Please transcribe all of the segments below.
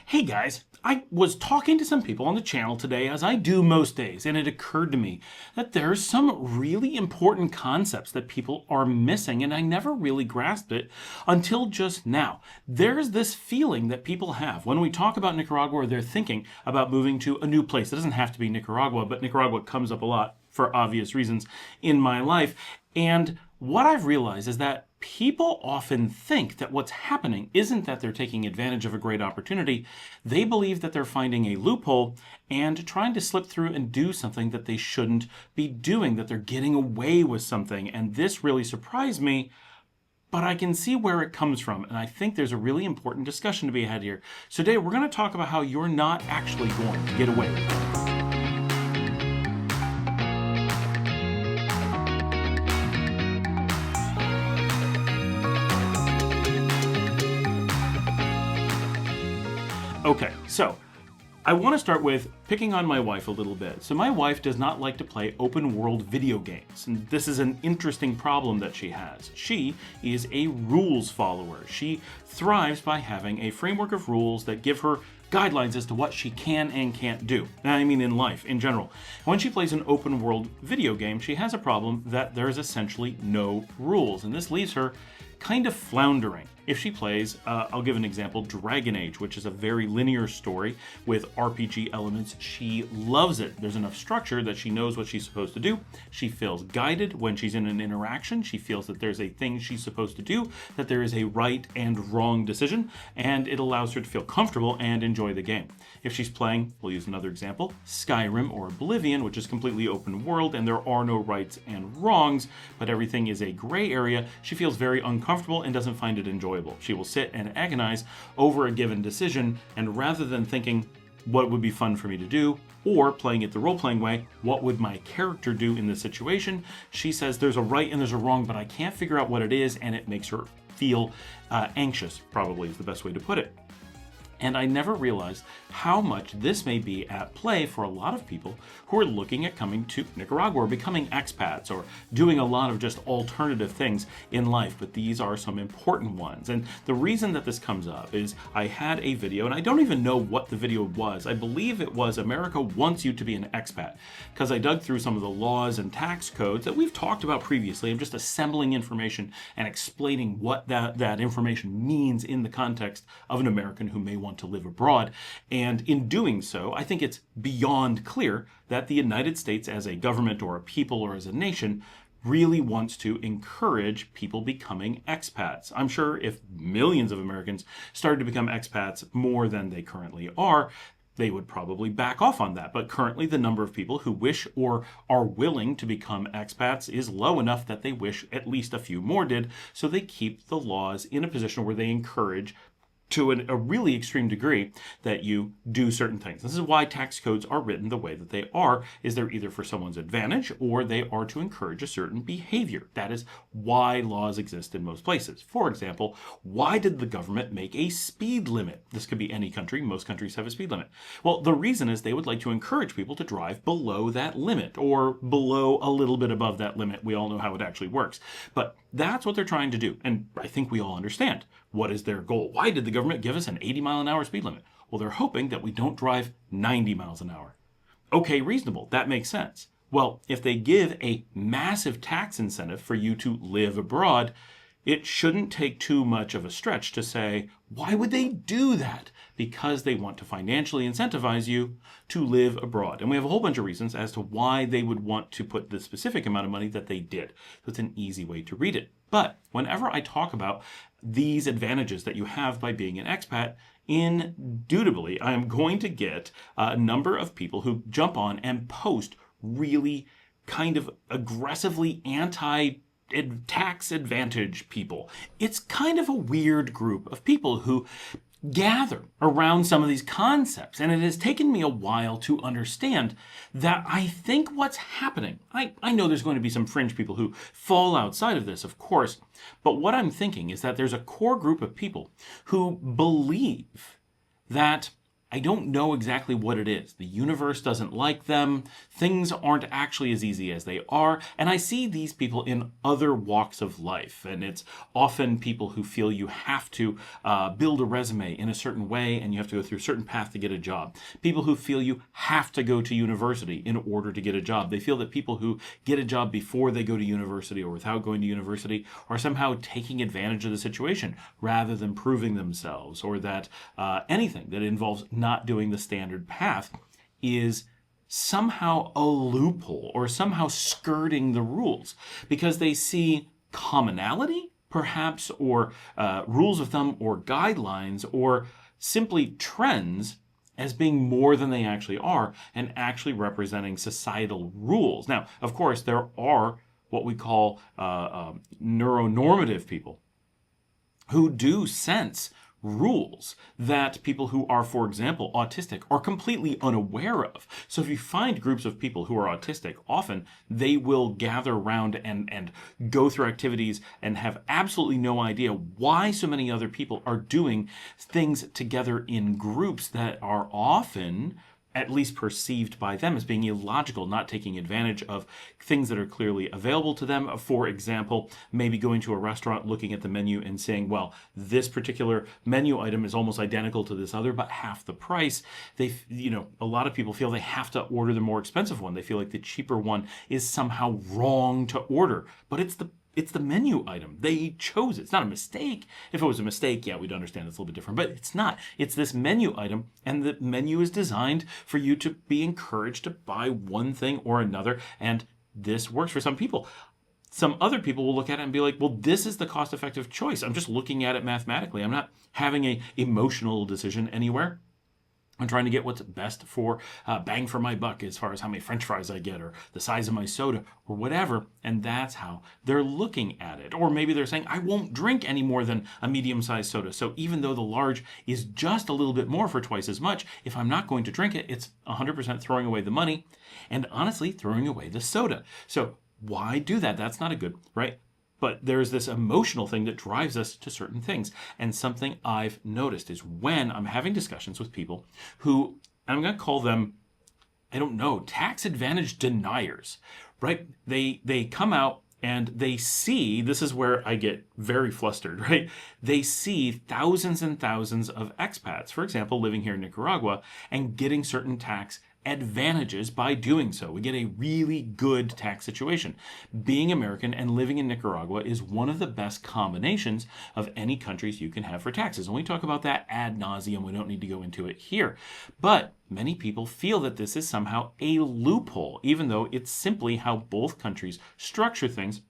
Hey guys, I was talking to some people on the channel today, as I do most days, and it occurred to me that there's some really important concepts that people are missing, and I never really grasped it until just now. There's this feeling that people have when we talk about Nicaragua, or they're thinking about moving to a new place. It doesn't have to be Nicaragua, but Nicaragua comes up a lot for obvious reasons in my life. And what I've realized is that people often think that what's happening isn't that they're taking advantage of a great opportunity. They believe that they're finding a loophole and trying to slip through and do something that they shouldn't be doing, that they're getting away with something. And this really surprised me, but I can see where it comes from. And I think there's a really important discussion to be had here. So today we're going to talk about how you're not actually going to get away with it. Okay, so I want to start with picking on my wife a little bit. So my wife does not like to play open world video games, and this is an interesting problem that she has. She is a rules follower. She thrives by having a framework of rules that give her guidelines as to what she can and can't do. I mean in life, in general. When she plays an open world video game, she has a problem that there's essentially no rules, and this leaves her kind of floundering. If she plays, I'll give an example, Dragon Age, which is a very linear story with RPG elements. She loves it. There's enough structure that she knows what she's supposed to do. She feels guided when she's in an interaction. She feels that there's a thing she's supposed to do, that there is a right and wrong decision, and it allows her to feel comfortable and enjoy the game. If she's playing, we'll use another example, Skyrim or Oblivion, which is completely open world and there are no rights and wrongs, but everything is a gray area, she feels very uncomfortable and doesn't find it enjoyable. She will sit and agonize over a given decision, and rather than thinking, what would be fun for me to do, or playing it the role-playing way, what would my character do in this situation, she says there's a right and there's a wrong, but I can't figure out what it is, and it makes her feel anxious, probably is the best way to put it. And I never realized how much this may be at play for a lot of people who are looking at coming to Nicaragua or becoming expats or doing a lot of just alternative things in life. But these are some important ones. And the reason that this comes up is I had a video, and I don't even know what the video was. I believe it was America Wants You to Be an Expat, because I dug through some of the laws and tax codes that we've talked about previously. I'm just assembling information and explaining what that information means in the context of an American who may want to live abroad. And in doing so, I think it's beyond clear that the United States as a government or a people or as a nation really wants to encourage people becoming expats. I'm sure if millions of Americans started to become expats more than they currently are, they would probably back off on that. But currently the number of people who wish or are willing to become expats is low enough that they wish at least a few more did. So they keep the laws in a position where they encourage to a really extreme degree that you do certain things. This is why tax codes are written the way that they are, is they're either for someone's advantage or they are to encourage a certain behavior. That is why laws exist in most places. For example, why did the government make a speed limit? This could be any country. Most countries have a speed limit. Well, the reason is they would like to encourage people to drive below that limit or below a little bit above that limit. We all know how it actually works. But that's what they're trying to do. And I think we all understand. What is their goal? Why did the government give us an 80-mile-an-hour speed limit? Well, they're hoping that we don't drive 90 miles an hour. Okay, reasonable. That makes sense. Well, if they give a massive tax incentive for you to live abroad, it shouldn't take too much of a stretch to say, why would they do that? Because they want to financially incentivize you to live abroad. And we have a whole bunch of reasons as to why they would want to put the specific amount of money that they did. So it's an easy way to read it. But whenever I talk about these advantages that you have by being an expat, indubitably, I am going to get a number of people who jump on and post really kind of aggressively anti-tax advantage people. It's kind of a weird group of people who gather around some of these concepts, and it has taken me a while to understand that I think what's happening, I know there's going to be some fringe people who fall outside of this, of course, but what I'm thinking is that there's a core group of people who believe that I don't know exactly what it is. The universe doesn't like them. Things aren't actually as easy as they are. And I see these people in other walks of life. And it's often people who feel you have to build a resume in a certain way and you have to go through a certain path to get a job. People who feel you have to go to university in order to get a job. They feel that people who get a job before they go to university or without going to university are somehow taking advantage of the situation rather than proving themselves, or that anything that involves not doing the standard path is somehow a loophole or somehow skirting the rules because they see commonality, perhaps, or rules of thumb or guidelines or simply trends as being more than they actually are and actually representing societal rules. Now, of course, there are what we call neuronormative people who do sense rules that people who are, for example, autistic are completely unaware of. So if you find groups of people who are autistic, often they will gather around and go through activities and have absolutely no idea why so many other people are doing things together in groups that are often at least perceived by them as being illogical, not taking advantage of things that are clearly available to them. For example, maybe going to a restaurant, looking at the menu and saying, well, this particular menu item is almost identical to this other, but half the price. A lot of people feel they have to order the more expensive one. They feel like the cheaper one is somehow wrong to order, but it's the menu item. They chose it. It's not a mistake. If it was a mistake, yeah, we'd understand it's a little bit different, but it's not. It's this menu item, and the menu is designed for you to be encouraged to buy one thing or another, and this works for some people. Some other people will look at it and be like, well, this is the cost-effective choice. I'm just looking at it mathematically. I'm not having an emotional decision anywhere. I'm trying to get what's best for bang for my buck as far as how many French fries I get or the size of my soda or whatever. And that's how they're looking at it. Or maybe they're saying, I won't drink any more than a medium-sized soda. So even though the large is just a little bit more for twice as much, if I'm not going to drink it, it's 100% throwing away the money and honestly throwing away the soda. So why do that? That's not a good, right? But there's this emotional thing that drives us to certain things. And something I've noticed is when I'm having discussions with people who, I'm going to call them, I don't know, tax advantage deniers, right? They come out and they see, this is where I get very flustered, right? They see thousands and thousands of expats, for example, living here in Nicaragua and getting certain tax advantages by doing so. We get a really good tax situation. Being American and living in Nicaragua is one of the best combinations of any countries you can have for taxes. And we talk about that ad nauseum. We don't need to go into it here. But many people feel that this is somehow a loophole, even though it's simply how both countries structure things.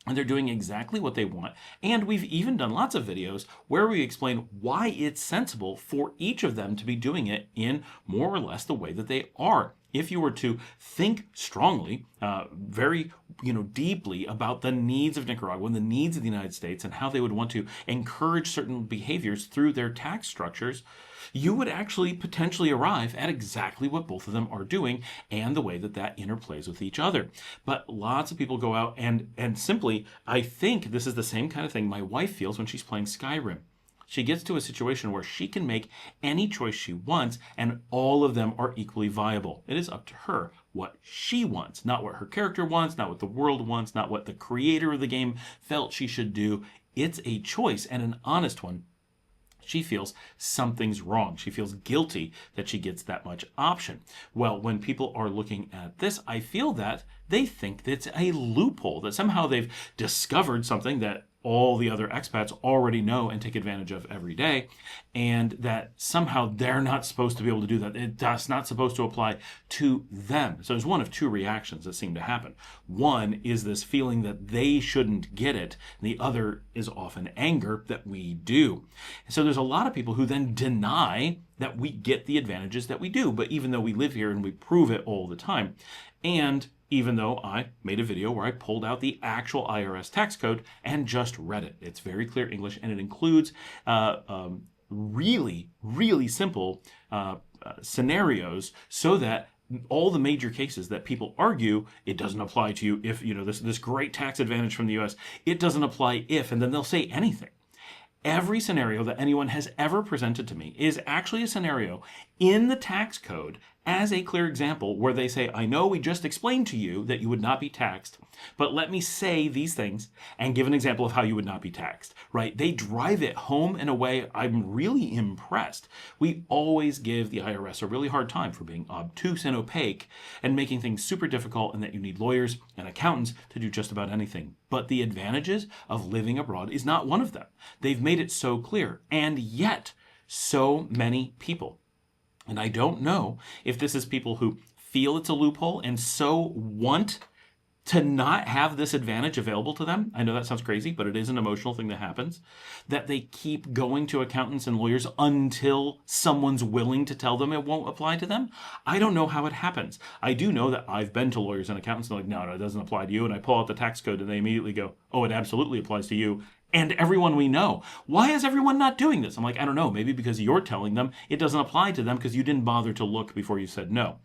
And they're doing exactly what they want. And we've even done lots of videos where we explain why it's sensible for each of them to be doing it in more or less the way that they are. If you were to think strongly, very deeply about the needs of Nicaragua and the needs of the United States and how they would want to encourage certain behaviors through their tax structures, you would actually potentially arrive at exactly what both of them are doing and the way that that interplays with each other. But lots of people go out and simply, I think this is the same kind of thing my wife feels when she's playing Skyrim. She gets to a situation where she can make any choice she wants and all of them are equally viable. It is up to her what she wants, not what her character wants, not what the world wants, not what the creator of the game felt she should do. It's a choice and an honest one. She feels something's wrong. She feels guilty that she gets that much option. Well, when people are looking at this, I feel that they think that it's a loophole, that somehow they've discovered something that all the other expats already know and take advantage of every day, and that somehow they're not supposed to be able to do that. It's not supposed to apply to them. So there's one of two reactions that seem to happen. One is this feeling that they shouldn't get it. And the other is often anger that we do. So there's a lot of people who then deny that we get the advantages that we do. But even though we live here and we prove it all the time, and even though I made a video where I pulled out the actual IRS tax code and just read it. It's very clear English, and it includes really, really simple scenarios so that all the major cases that people argue, it doesn't apply to you if, this great tax advantage from the US, it doesn't apply if, and then they'll say anything. Every scenario that anyone has ever presented to me is actually a scenario in the tax code as a clear example where they say, I know we just explained to you that you would not be taxed, but let me say these things and give an example of how you would not be taxed, right? They drive it home in a way I'm really impressed. We always give the IRS a really hard time for being obtuse and opaque and making things super difficult, and that you need lawyers and accountants to do just about anything. But the advantages of living abroad is not one of them. They've made it so clear, and yet so many people. And I don't know if this is people who feel it's a loophole and so want to not have this advantage available to them. I know that sounds crazy, but it is an emotional thing that happens, that they keep going to accountants and lawyers until someone's willing to tell them it won't apply to them. I don't know how it happens. I do know that I've been to lawyers and accountants and they're like, no, it doesn't apply to you. And I pull out the tax code and they immediately go, oh, it absolutely applies to you and everyone we know. Why is everyone not doing this? I'm like, I don't know. Maybe because you're telling them it doesn't apply to them because you didn't bother to look before you said no.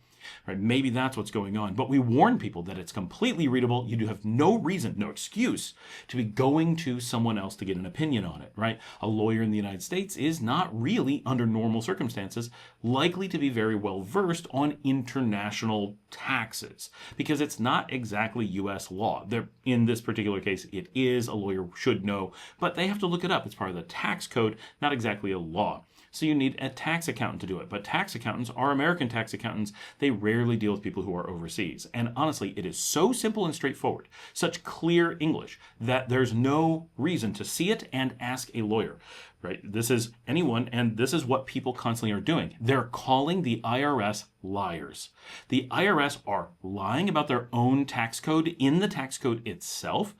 Right? Maybe that's what's going on. But we warn people that it's completely readable. You do have no reason, no excuse to be going to someone else to get an opinion on it, right? A lawyer in the United States is not really, under normal circumstances, likely to be very well versed on international taxes because it's not exactly U.S. law. In this particular case, it is. A lawyer should know, but they have to look it up. It's part of the tax code, not exactly a law. So you need a tax accountant to do it. But tax accountants are American tax accountants. They rarely deal with people who are overseas. And honestly, it is so simple and straightforward, such clear English, that there's no reason to see it and ask a lawyer. Right? This is anyone, and this is what people constantly are doing. They're calling the IRS liars. The IRS are lying about their own tax code in the tax code itself.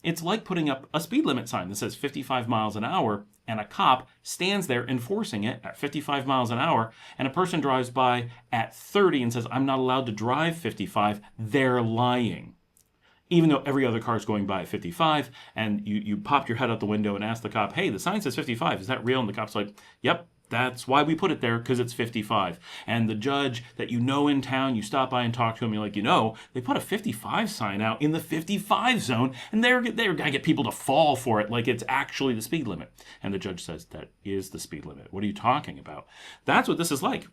It's like putting up a speed limit sign that says 55 miles an hour, and a cop stands there enforcing it at 55 miles an hour, and a person drives by at 30 and says, I'm not allowed to drive 55. They're lying. Even though every other car is going by at 55, and you pop your head out the window and ask the cop, hey, the sign says 55. Is that real? And the cop's like, yep. That's why we put it there, because it's 55. And the judge that you know in town, you stop by and talk to him, you're like, they put a 55 sign out in the 55 zone, and they're going to get people to fall for it like it's actually the speed limit. And the judge says, that is the speed limit. What are you talking about? That's what this is like.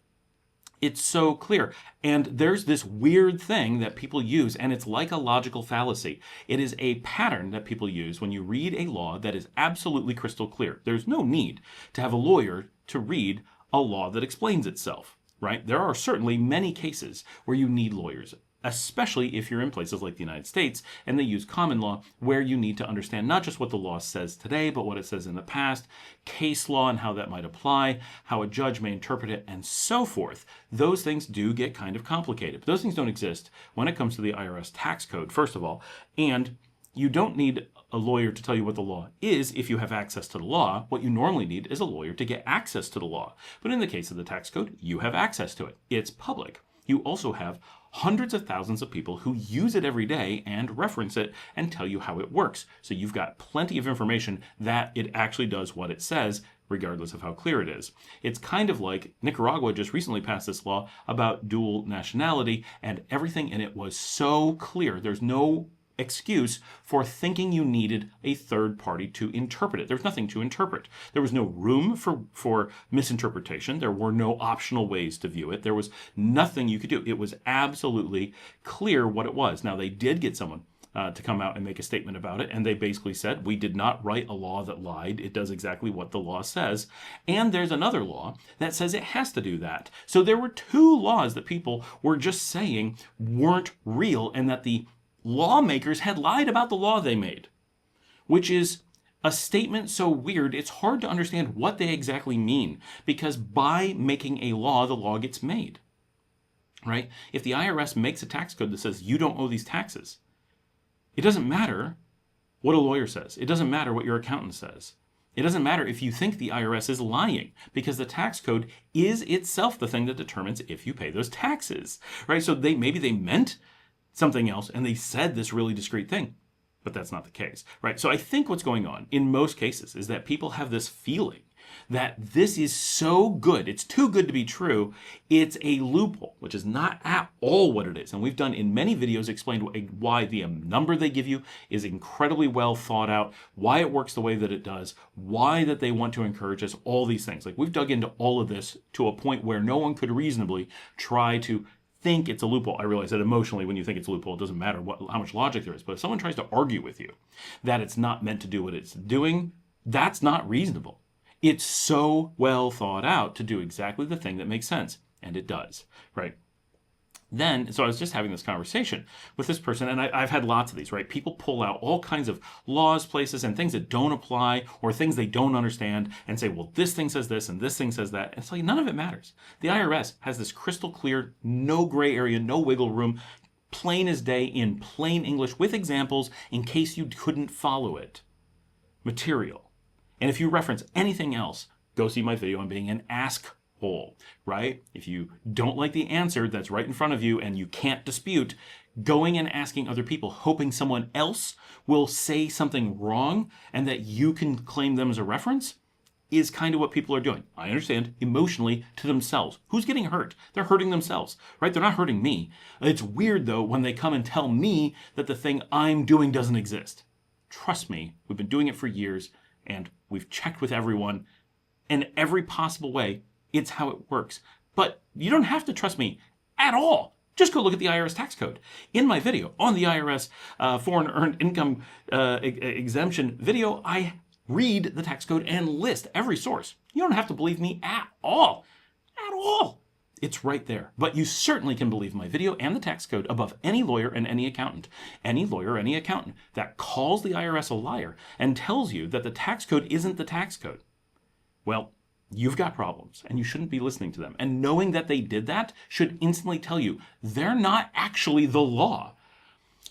It's so clear. And there's this weird thing that people use, and it's like a logical fallacy. It is a pattern that people use when you read a law that is absolutely crystal clear. There's no need to have a lawyer to read a law that explains itself, right? There are certainly many cases where you need lawyers, especially if you're in places like the United States and they use common law, where you need to understand not just what the law says today, but what it says in the past, case law and how that might apply, how a judge may interpret it, and so forth. Those things do get kind of complicated. But those things don't exist when it comes to the IRS tax code, first of all. And you don't need a lawyer to tell you what the law is if you have access to the law. What you normally need is a lawyer to get access to the law. But in the case of the tax code, you have access to it. It's public. You also have hundreds of thousands of people who use it every day and reference it and tell you how it works. So you've got plenty of information that it actually does what it says, regardless of how clear it is. It's kind of like Nicaragua just recently passed this law about dual nationality, and everything in it was so clear. There's no excuse for thinking you needed a third party to interpret it. There's nothing to interpret. There was no room for misinterpretation. There were no optional ways to view it. There was nothing you could do. It was absolutely clear what it was. Now, they did get someone to come out and make a statement about it, and they basically said, we did not write a law that lied. It does exactly what the law says. And there's another law that says it has to do that. So there were two laws that people were just saying weren't real, and that the lawmakers had lied about the law they made, which is a statement so weird it's hard to understand what they exactly mean, because by making a law, the law gets made, right? If the IRS makes a tax code that says you don't owe these taxes, it doesn't matter what a lawyer says. It doesn't matter what your accountant says. It doesn't matter if you think the IRS is lying, because the tax code is itself the thing that determines if you pay those taxes, right? So maybe they meant something else and they said this really discreet thing, but that's not the case, right? So I think what's going on in most cases is that people have this feeling that this is so good, it's too good to be true, it's a loophole, which is not at all what it is. And we've done in many videos explained why the number they give you is incredibly well thought out, why it works the way that it does, why that they want to encourage us, all these things. Like, we've dug into all of this to a point where no one could reasonably try to think it's a loophole. I realize that emotionally, when you think it's a loophole, it doesn't matter how much logic there is. But if someone tries to argue with you that it's not meant to do what it's doing, that's not reasonable. It's so well thought out to do exactly the thing that makes sense. And it does, right? Then, so I was just having this conversation with this person, and I've had lots of these, right? People pull out all kinds of laws, places, and things that don't apply, or things they don't understand, and say, well, this thing says this, and this thing says that. And it's like, none of it matters. The IRS has this crystal clear, no gray area, no wiggle room, plain as day, in plain English, with examples, in case you couldn't follow it, material. And if you reference anything else, go see my video on being an ask-hole, right? If you don't like the answer that's right in front of you and you can't dispute, going and asking other people, hoping someone else will say something wrong and that you can claim them as a reference, is kind of what people are doing. I understand, emotionally, to themselves. Who's getting hurt? They're hurting themselves, right? They're not hurting me. It's weird, though, when they come and tell me that the thing I'm doing doesn't exist. Trust me, we've been doing it for years, and we've checked with everyone in every possible way. It's how it works. But you don't have to trust me at all. Just go look at the IRS tax code. In my video on the IRS foreign earned income exemption video, I read the tax code and list every source. You don't have to believe me at all. At all. It's right there. But you certainly can believe my video and the tax code above any lawyer and any accountant. Any lawyer, any accountant that calls the IRS a liar and tells you that the tax code isn't the tax code. Well, you've got problems and you shouldn't be listening to them. And knowing that they did that should instantly tell you they're not actually the law.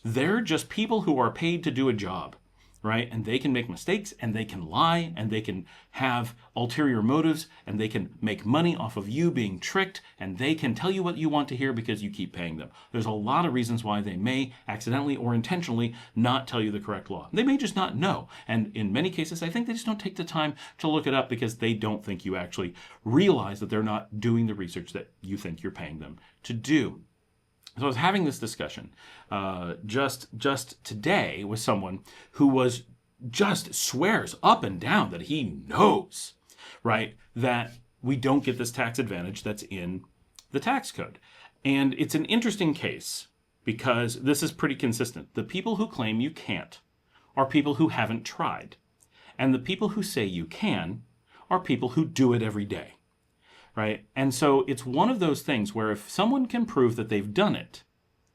They're just people who are paid to do a job. Right? And they can make mistakes, and they can lie, and they can have ulterior motives, and they can make money off of you being tricked, and they can tell you what you want to hear because you keep paying them. There's a lot of reasons why they may accidentally or intentionally not tell you the correct law. They may just not know. And in many cases, I think they just don't take the time to look it up because they don't think you actually realize that they're not doing the research that you think you're paying them to do. So I was having this discussion just today with someone who was just swears up and down that he knows, right, that we don't get this tax advantage that's in the tax code. And it's an interesting case because this is pretty consistent. The people who claim you can't are people who haven't tried. And the people who say you can are people who do it every day. Right? And so it's one of those things where if someone can prove that they've done it,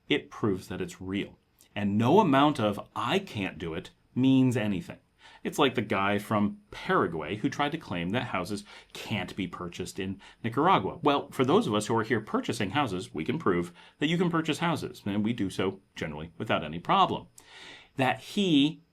it proves that it's real. And no amount of I can't do it means anything. It's like the guy from Paraguay who tried to claim that houses can't be purchased in Nicaragua. Well, for those of us who are here purchasing houses, we can prove that you can purchase houses. And we do so generally without any problem. That he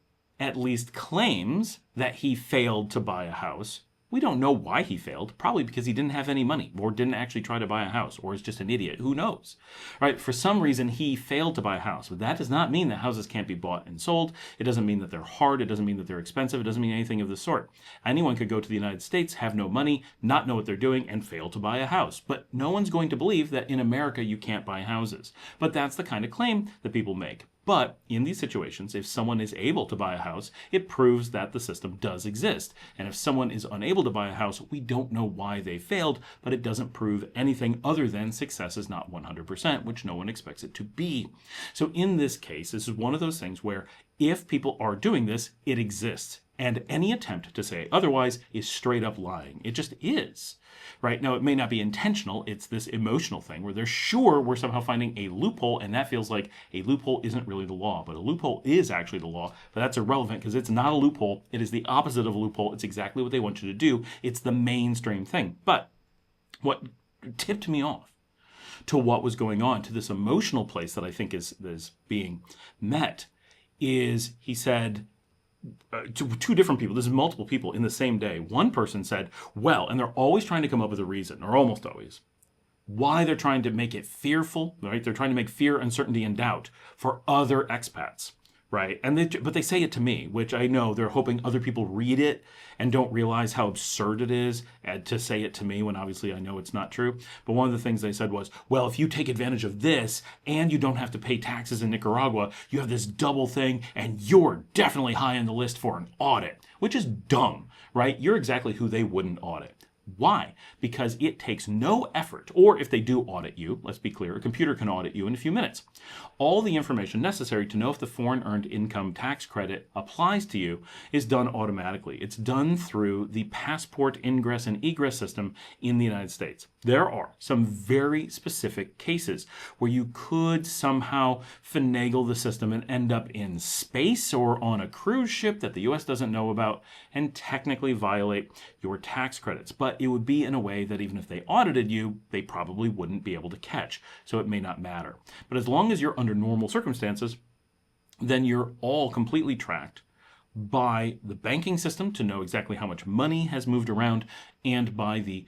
at least claims that he failed to buy a house. We don't know why he failed, probably because he didn't have any money or didn't actually try to buy a house or is just an idiot. Who knows? Right? For some reason, he failed to buy a house. But that does not mean that houses can't be bought and sold. It doesn't mean that they're hard. It doesn't mean that they're expensive. It doesn't mean anything of the sort. Anyone could go to the United States, have no money, not know what they're doing, and fail to buy a house. But no one's going to believe that in America you can't buy houses. But that's the kind of claim that people make. But in these situations, if someone is able to buy a house, it proves that the system does exist. And if someone is unable to buy a house, we don't know why they failed, but it doesn't prove anything other than success is not 100%, which no one expects it to be. So in this case, this is one of those things where if people are doing this, it exists. And any attempt to say otherwise is straight up lying. It just is. Right? Now, it may not be intentional. It's this emotional thing where they're sure we're somehow finding a loophole, and that feels like a loophole isn't really the law. But a loophole is actually the law, but that's irrelevant because it's not a loophole. It is the opposite of a loophole. It's exactly what they want you to do. It's the mainstream thing. But what tipped me off to what was going on, to this emotional place that I think is being met, is he said, to two different people, this is multiple people in the same day. One person said, well, and they're always trying to come up with a reason, or almost always, why they're trying to make it fearful, right? They're trying to make fear, uncertainty, and doubt for other expats, right? But they say it to me, which I know they're hoping other people read it and don't realize how absurd it is to say it to me when obviously I know it's not true. But one of the things they said was, well, if you take advantage of this and you don't have to pay taxes in Nicaragua, you have this double thing and you're definitely high on the list for an audit, which is dumb, right? You're exactly who they wouldn't audit. Why? Because it takes no effort, or if they do audit you, let's be clear, a computer can audit you in a few minutes. All the information necessary to know if the foreign earned income tax credit applies to you is done automatically. It's done through the passport ingress and egress system in the United States. There are some very specific cases where you could somehow finagle the system and end up in space or on a cruise ship that the US doesn't know about and technically violate your tax credits. But it would be in a way that even if they audited you, they probably wouldn't be able to catch. So it may not matter. But as long as you're under normal circumstances, then you're all completely tracked by the banking system to know exactly how much money has moved around, and by the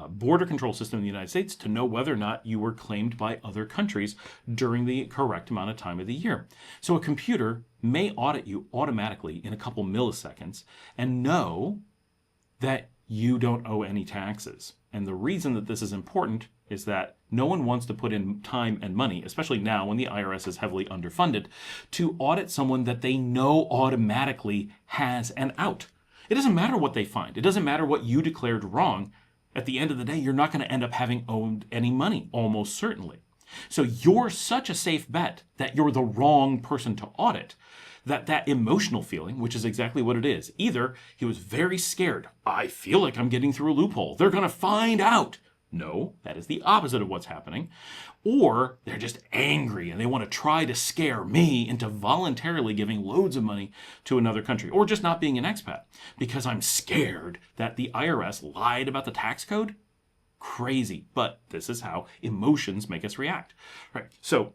border control system in the United States to know whether or not you were claimed by other countries during the correct amount of time of the year. So a computer may audit you automatically in a couple milliseconds and know that you don't owe any taxes. And the reason that this is important is that no one wants to put in time and money, especially now when the IRS is heavily underfunded, to audit someone that they know automatically has an out. It doesn't matter what they find. It doesn't matter what you declared wrong. At the end of the day, you're not going to end up having owed any money, almost certainly. So you're such a safe bet that you're the wrong person to audit, that emotional feeling, which is exactly what it is. Either he was very scared. I feel like I'm getting through a loophole. They're going to find out. No, that is the opposite of what's happening. Or they're just angry and they want to try to scare me into voluntarily giving loads of money to another country, or just not being an expat because I'm scared that the IRS lied about the tax code. Crazy, but this is how emotions make us react. Right. So,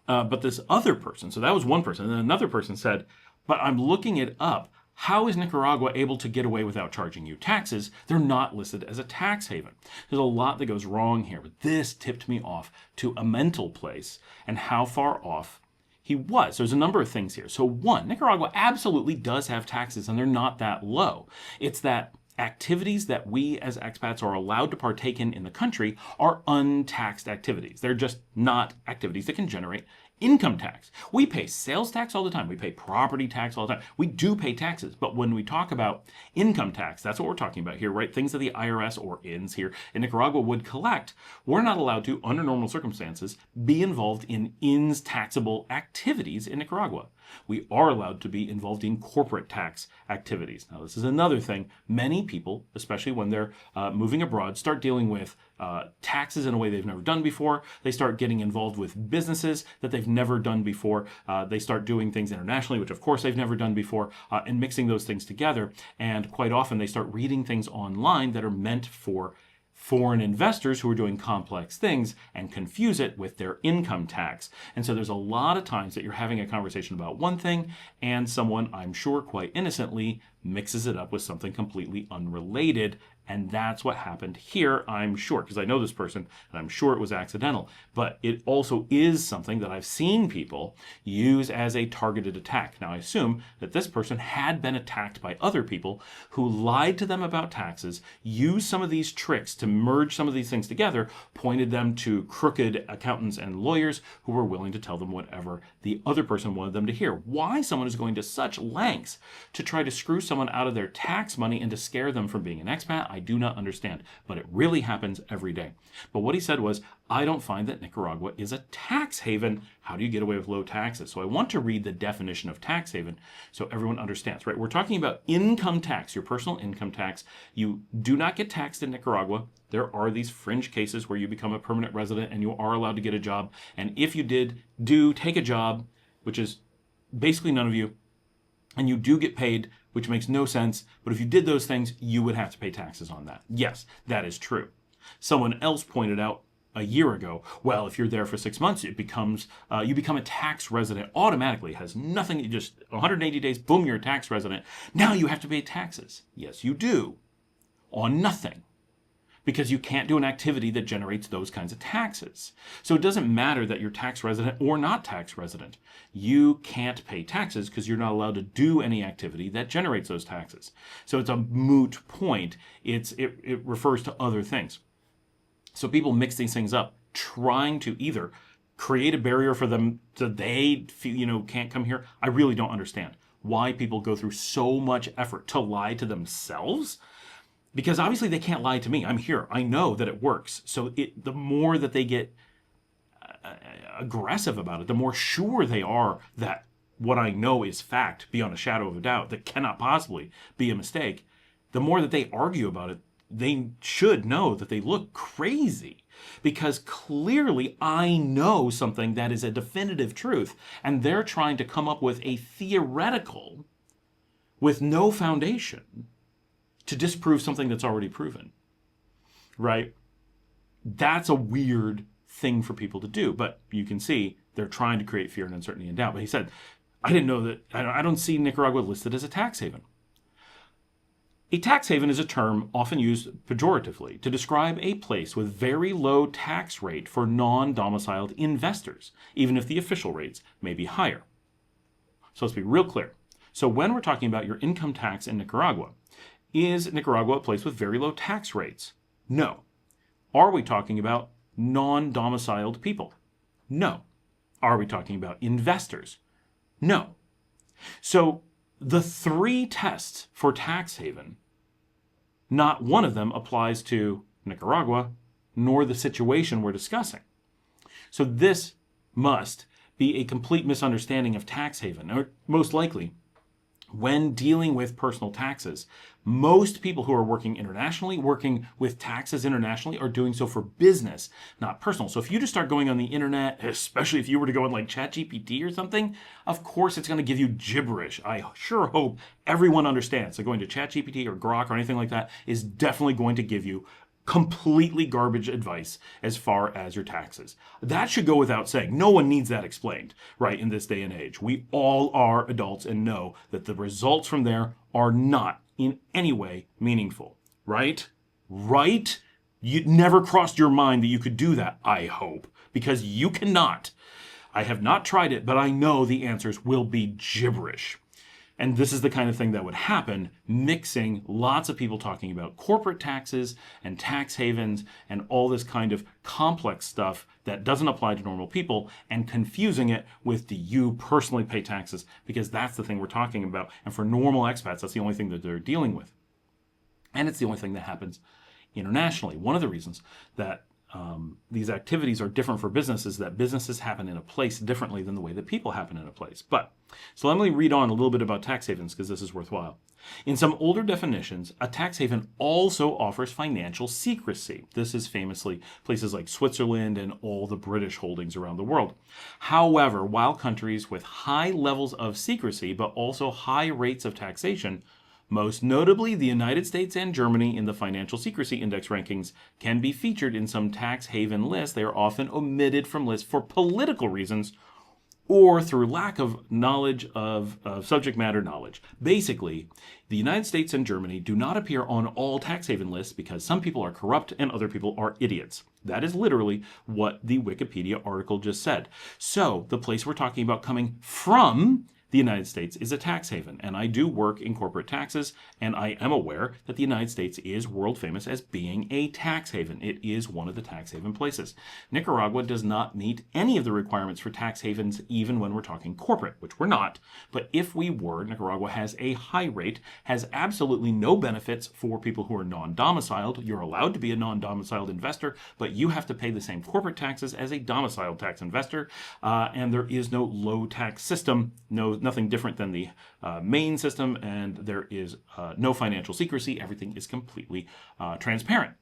but this other person, so that was one person, and then another person said, but I'm looking it up. How is Nicaragua able to get away without charging you taxes? They're not listed as a tax haven. There's a lot that goes wrong here, but this tipped me off to a mental place and how far off he was. There's a number of things here. So one, Nicaragua absolutely does have taxes, and they're not that low. It's that activities that we as expats are allowed to partake in the country are untaxed activities. They're just not activities that can generate income tax. We pay sales tax all the time. We pay property tax all the time. We do pay taxes. But when we talk about income tax, that's what we're talking about here, right? Things that the IRS or INS here in Nicaragua would collect. We're not allowed to, under normal circumstances, be involved in INS taxable activities in Nicaragua. We are allowed to be involved in corporate tax activities. Now, this is another thing. Many people, especially when they're moving abroad, start dealing with taxes in a way they've never done before. They start getting involved with businesses that they've never done before. They start doing things internationally, which of course they've never done before, and mixing those things together. And quite often they start reading things online that are meant for foreign investors who are doing complex things and confuse it with their income tax. And so there's a lot of times that you're having a conversation about one thing and someone, I'm sure quite innocently, mixes it up with something completely unrelated. And that's what happened here, I'm sure, because I know this person and I'm sure it was accidental. But it also is something that I've seen people use as a targeted attack. Now, I assume that this person had been attacked by other people who lied to them about taxes, used some of these tricks to merge some of these things together, pointed them to crooked accountants and lawyers who were willing to tell them whatever the other person wanted them to hear. Why someone is going to such lengths to try to screw someone out of their tax money and to scare them from being an expat, I do not understand, but it really happens every day. But what he said was, I don't find that Nicaragua is a tax haven. How do you get away with low taxes? So I want to read the definition of tax haven so everyone understands, right? We're talking about income tax, your personal income tax. You do not get taxed in Nicaragua. There are these fringe cases where you become a permanent resident and you are allowed to get a job. And if you do take a job, which is basically none of you, and you do get paid, which makes no sense, but if you did those things, you would have to pay taxes on that. Yes, that is true. Someone else pointed out a year ago, well, if you're there for 6 months, it becomes you become a tax resident automatically. It has nothing, you just 180 days, boom, you're a tax resident. Now you have to pay taxes. Yes, you do. On nothing. because you can't do an activity that generates those kinds of taxes. So it doesn't matter that you're tax resident or not tax resident. You can't pay taxes because you're not allowed to do any activity that generates those taxes. So it's a moot point. It refers to other things. So people mix these things up, trying to either create a barrier for them so they feel, can't come here. I really don't understand why people go through so much effort to lie to themselves. Because obviously they can't lie to me. I'm here. I know that it works. So the more that they get aggressive about it, the more sure they are that what I know is fact beyond a shadow of a doubt, that cannot possibly be a mistake, the more that they argue about it, they should know that they look crazy. Because clearly I know something that is a definitive truth, and they're trying to come up with a theoretical with no foundation to disprove something that's already proven, right? That's a weird thing for people to do, but you can see they're trying to create fear and uncertainty and doubt. But he said, I didn't know that, I don't see Nicaragua listed as a tax haven. A tax haven is a term often used pejoratively to describe a place with very low tax rate for non-domiciled investors, even if the official rates may be higher. So let's be real clear. So when we're talking about your income tax in Nicaragua, is Nicaragua a place with very low tax rates? No. Are we talking about non-domiciled people? No. Are we talking about investors? No. So the three tests for tax haven, not one of them applies to Nicaragua, nor the situation we're discussing. So this must be a complete misunderstanding of tax haven, or most likely, when dealing with personal taxes, most people who are working internationally, working with taxes internationally, are doing so for business, not personal. So if you just start going on the internet, especially if you were to go on like ChatGPT or something, of course it's going to give you gibberish. I sure hope everyone understands. So going to ChatGPT or Grok or anything like that is definitely going to give you completely garbage advice as far as your taxes. That should go without saying. No one needs that explained, right, in this day and age. We all are adults and know that the results from there are not in any way meaningful, right? Right? You never crossed your mind that you could do that, I hope, because you cannot. I have not tried it, but I know the answers will be gibberish. And this is the kind of thing that would happen, mixing lots of people talking about corporate taxes and tax havens and all this kind of complex stuff that doesn't apply to normal people, and confusing it with, do you personally pay taxes? Because that's the thing we're talking about. And for normal expats, that's the only thing that they're dealing with. And it's the only thing that happens internationally. One of the reasons that these activities are different for businesses, that businesses happen in a place differently than the way that people happen in a place. So let me read on a little bit about tax havens, because this is worthwhile. In some older definitions, a tax haven also offers financial secrecy. This is famously places like Switzerland and all the British holdings around the world. However, while countries with high levels of secrecy, but also high rates of taxation, most notably the United States and Germany in the Financial Secrecy Index rankings, can be featured in some tax haven lists, they are often omitted from lists for political reasons or through lack of knowledge of subject matter knowledge. Basically, the United States and Germany do not appear on all tax haven lists because some people are corrupt and other people are idiots. That is literally what the Wikipedia article just said. So the place we're talking about coming from the United States is a tax haven, and I do work in corporate taxes, and I am aware that the United States is world famous as being a tax haven. It is one of the tax haven places. Nicaragua does not meet any of the requirements for tax havens, even when we're talking corporate, which we're not. But if we were, Nicaragua has a high rate, has absolutely no benefits for people who are non-domiciled. You're allowed to be a non-domiciled investor, but you have to pay the same corporate taxes as a domiciled tax investor, and there is no low tax system, nothing different than the main system, and there is no financial secrecy. Everything is completely transparent.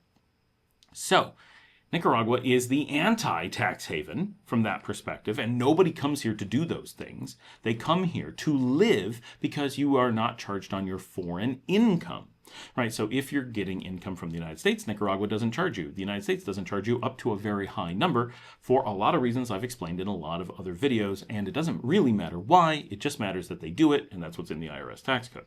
So Nicaragua is the anti-tax haven from that perspective, and nobody comes here to do those things. They come here to live because you are not charged on your foreign income. Right, so if you're getting income from the United States, Nicaragua doesn't charge you. The United States doesn't charge you up to a very high number for a lot of reasons I've explained in a lot of other videos, and it doesn't really matter why, it just matters that they do it, and that's what's in the IRS tax code.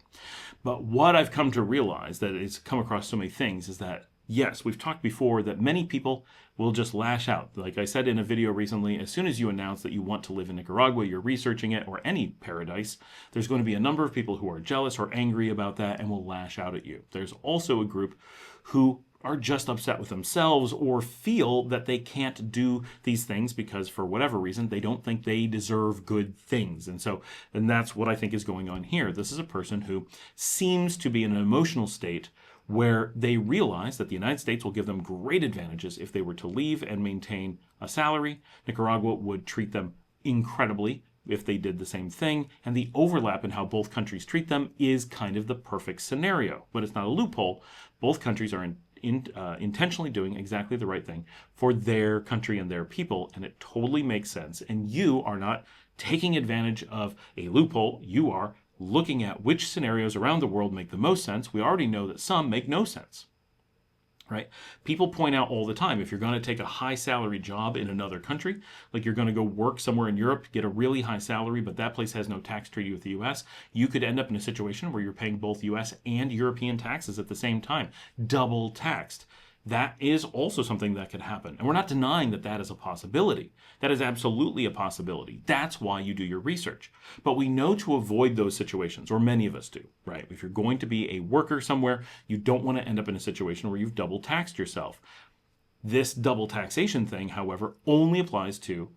But what I've come to realize, that it's come across so many things, is that Yes, we've talked before that many people will just lash out. Like I said in a video recently, as soon as you announce that you want to live in Nicaragua, you're researching it, or any paradise, there's going to be a number of people who are jealous or angry about that and will lash out at you. There's also a group who are just upset with themselves or feel that they can't do these things because for whatever reason they don't think they deserve good things. And that's what I think is going on here. This is a person who seems to be in an emotional state where they realize that the United States will give them great advantages if they were to leave and maintain a salary. Nicaragua would treat them incredibly if they did the same thing, and the overlap in how both countries treat them is kind of the perfect scenario. But it's not a loophole. Both countries are intentionally doing exactly the right thing for their country and their people, and it totally makes sense. And you are not taking advantage of a loophole. You are looking at which scenarios around the world make the most sense. We already know that some make no sense, right? People point out all the time, if you're going to take a high salary job in another country, like you're going to go work somewhere in Europe, get a really high salary, but that place has no tax treaty with the US, you could end up in a situation where you're paying both US and European taxes at the same time, double taxed. That is also something that could happen. And we're not denying that that is a possibility. That is absolutely a possibility. That's why you do your research. But we know to avoid those situations, or many of us do, right? If you're going to be a worker somewhere, you don't want to end up in a situation where you've double taxed yourself. This double taxation thing, however, only applies to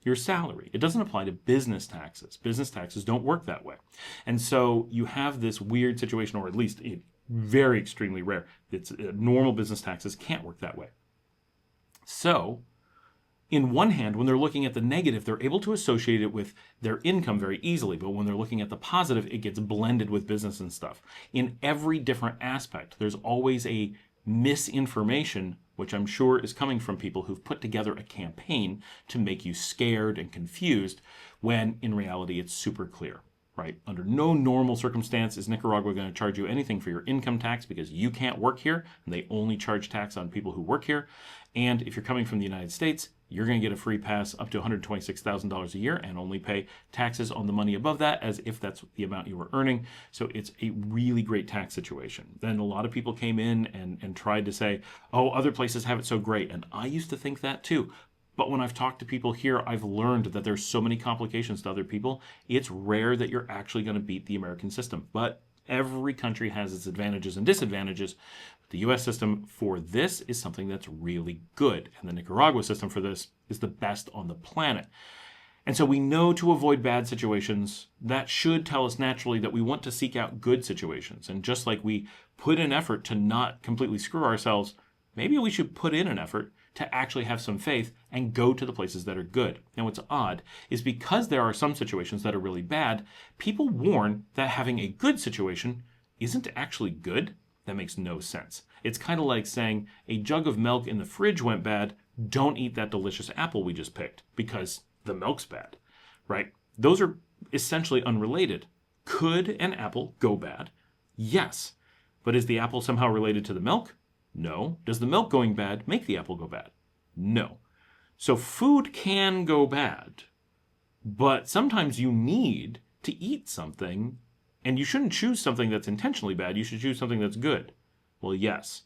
your salary. It doesn't apply to business taxes. Business taxes don't work that way. And so you have this weird situation, or at least very extremely rare. It's normal business taxes can't work that way. So, in one hand, when they're looking at the negative, they're able to associate it with their income very easily. But when they're looking at the positive, it gets blended with business and stuff. In every different aspect, there's always a misinformation, which I'm sure is coming from people who've put together a campaign to make you scared and confused, when in reality it's super clear. Right? Under no normal circumstance is Nicaragua going to charge you anything for your income tax because you can't work here, and they only charge tax on people who work here. And if you're coming from the United States, you're going to get a free pass up to $126,000 a year and only pay taxes on the money above that as if that's the amount you were earning. So it's a really great tax situation. Then a lot of people came in and tried to say, oh, other places have it so great. And I used to think that too. But when I've talked to people here, I've learned that there's so many complications to other people. It's rare that you're actually going to beat the American system. But every country has its advantages and disadvantages. The U.S. system for this is something that's really good. And the Nicaragua system for this is the best on the planet. And so we know to avoid bad situations. That should tell us naturally that we want to seek out good situations. And just like we put in effort to not completely screw ourselves, maybe we should put in an effort to actually have some faith and go to the places that are good. Now, what's odd is because there are some situations that are really bad, people warn that having a good situation isn't actually good. That makes no sense. It's kind of like saying a jug of milk in the fridge went bad, don't eat that delicious apple we just picked because the milk's bad, right? Those are essentially unrelated. Could an apple go bad? Yes. But is the apple somehow related to the milk? No. Does the milk going bad make the apple go bad? No. So food can go bad, but sometimes you need to eat something, and you shouldn't choose something that's intentionally bad. You should choose something that's good. Well, yes.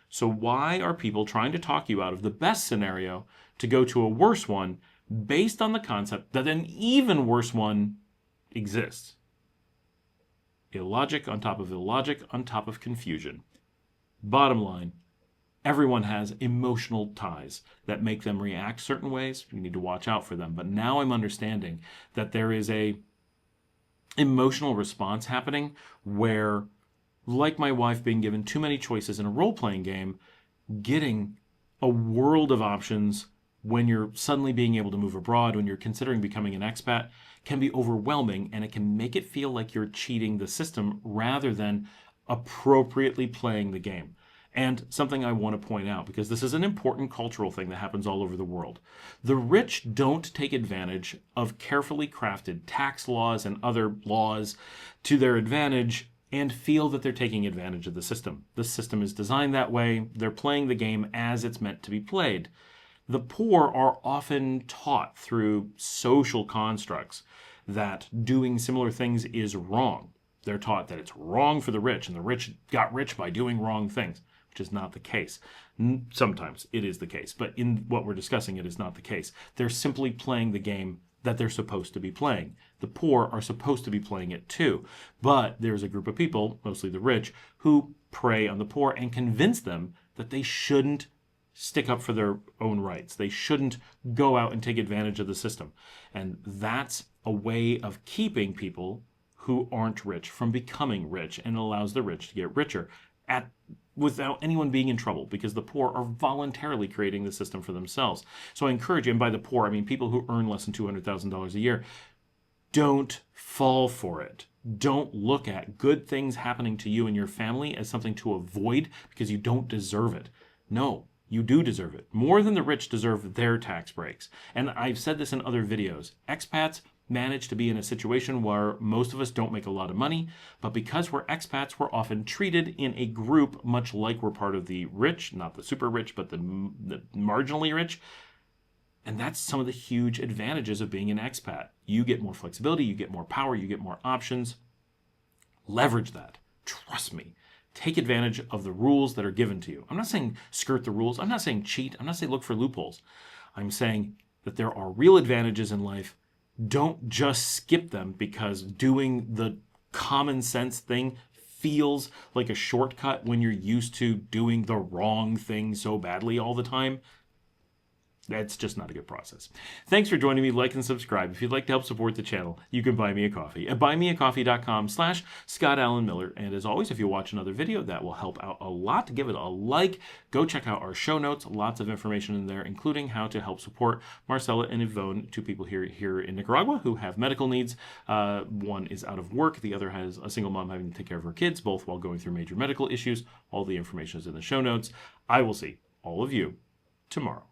So why are people trying to talk you out of the best scenario to go to a worse one based on the concept that an even worse one exists? Illogic on top of illogic on top of confusion. Bottom line, everyone has emotional ties that make them react certain ways. You need to watch out for them. But now I'm understanding that there is a emotional response happening where, like my wife being given too many choices in a role-playing game, getting a world of options when you're suddenly being able to move abroad, when you're considering becoming an expat, can be overwhelming, and it can make it feel like you're cheating the system rather than appropriately playing the game. And something I want to point out, because this is an important cultural thing that happens all over the world. The rich don't take advantage of carefully crafted tax laws and other laws to their advantage and feel that they're taking advantage of the system. The system is designed that way. They're playing the game as it's meant to be played. The poor are often taught through social constructs that doing similar things is wrong. They're taught that it's wrong for the rich, and the rich got rich by doing wrong things, which is not the case. Sometimes it is the case, but in what we're discussing, it is not the case. They're simply playing the game that they're supposed to be playing. The poor are supposed to be playing it too. But there's a group of people, mostly the rich, who prey on the poor and convince them that they shouldn't stick up for their own rights. They shouldn't go out and take advantage of the system. And that's a way of keeping people who aren't rich from becoming rich, and allows the rich to get richer without anyone being in trouble, because the poor are voluntarily creating the system for themselves. So I encourage you, and by the poor, I mean people who earn less than $200,000 a year, don't fall for it. Don't look at good things happening to you and your family as something to avoid because you don't deserve it. No, you do deserve it. More than the rich deserve their tax breaks. And I've said this in other videos. Expats manage to be in a situation where most of us don't make a lot of money, but because we're expats, we're often treated in a group much like we're part of the rich, not the super rich, but the marginally rich. And that's some of the huge advantages of being an expat. You get more flexibility, you get more power, you get more options. Leverage that. Trust me. Take advantage of the rules that are given to you. I'm not saying skirt the rules. I'm not saying cheat. I'm not saying look for loopholes. I'm saying that there are real advantages in life. Don't just skip them because doing the common sense thing feels like a shortcut when you're used to doing the wrong thing so badly all the time. That's just not a good process. Thanks for joining me. Like and subscribe. If you'd like to help support the channel, you can buy me a coffee at buymeacoffee.com/ScottAllenMiller. And as always, if you watch another video, that will help out a lot. Give it a like. Go check out our show notes. Lots of information in there, including how to help support Marcela and Ivonne, two people here in Nicaragua who have medical needs. One is out of work. The other has a single mom having to take care of her kids, both while going through major medical issues. All the information is in the show notes. I will see all of you tomorrow.